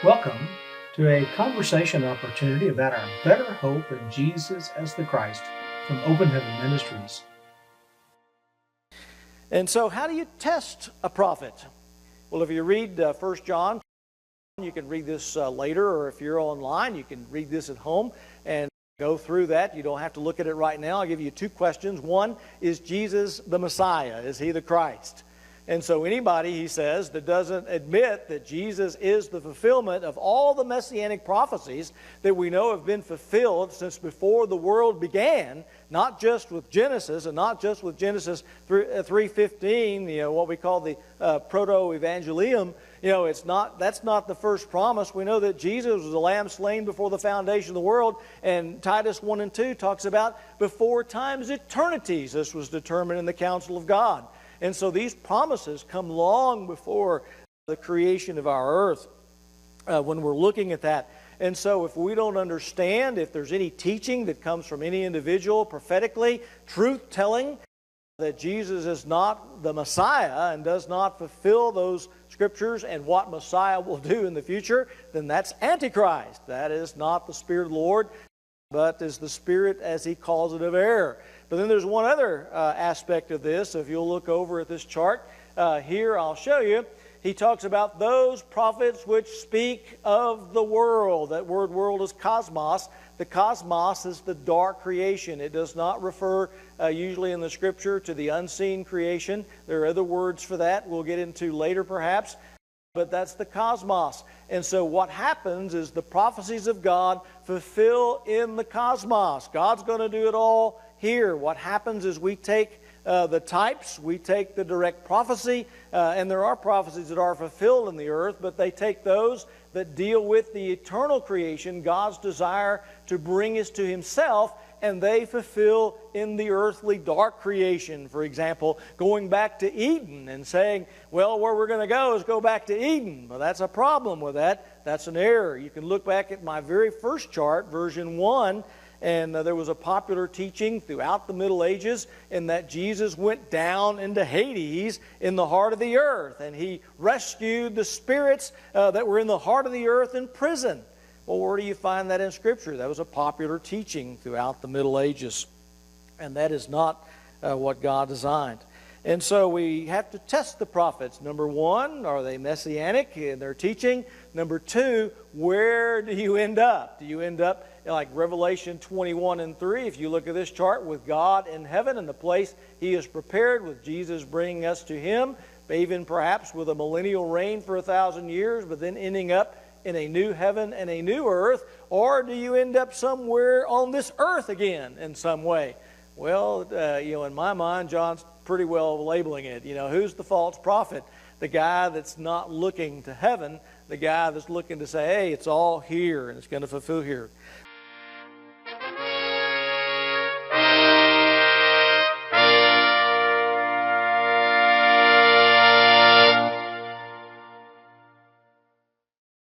Welcome to a conversation opportunity about our better hope in Jesus as the Christ from Open Heaven Ministries. And so how do you test a prophet? Well, if you read 1 John, you can read this later, or if you're online, you can read this at home and go through that. You don't have to look at it right now. I'll give you two questions. One, is Jesus the Messiah? Is he the Christ? And so anybody, he says, that doesn't admit that Jesus is the fulfillment of all the messianic prophecies that we know have been fulfilled since before the world began, not just with Genesis, and not just with Genesis 3:15, what we call the proto-evangelium. That's not the first promise. We know that Jesus was the lamb slain before the foundation of the world, and Titus 1 and 2 talks about before time's eternities this was determined in the counsel of God. And so these promises come long before the creation of our earth when we're looking at that. And so if we don't understand, if there's any teaching that comes from any individual prophetically, truth-telling, that Jesus is not the Messiah and does not fulfill those scriptures and what Messiah will do in the future, then that's Antichrist. That is not the Spirit of the Lord, but is the spirit, as he calls it, of error. But then there's one other aspect of this. If you'll look over at this chart here, I'll show you. He talks about those prophets which speak of the world. That word world is cosmos. The cosmos is the dark creation. It does not refer usually in the Scripture to the unseen creation. There are other words for that we'll get into later perhaps. But that's the cosmos. And so what happens is the prophecies of God fulfill in the cosmos. God's going to do it all here. What happens is we take the types, we take the direct prophecy, and there are prophecies that are fulfilled in the earth, but they take those that deal with the eternal creation, God's desire to bring us to Himself, and they fulfill in the earthly dark creation. For example, going back to Eden and saying, well, where we're going to go is go back to Eden. Well, that's a problem with that. That's an error. You can look back at my very first chart, version 1, and there was a popular teaching throughout the Middle Ages in that Jesus went down into Hades in the heart of the earth, and He rescued the spirits that were in the heart of the earth in prison. Well, where do you find that in Scripture? That was a popular teaching throughout the Middle Ages. And that is not what God designed. And so we have to test the prophets. Number one, are they messianic in their teaching? Number two, where do you end up? Do you end up like Revelation 21 and 3, if you look at this chart, with God in heaven and the place He has prepared, with Jesus bringing us to Him, even perhaps with a millennial reign for 1,000 years, but then ending up in a new heaven and a new earth? Or do you end up somewhere on this earth again in some way? Well, in my mind, John's pretty well labeling it. Who's the false prophet? The guy that's not looking to heaven, the guy that's looking to say, hey, it's all here and it's going to fulfill here.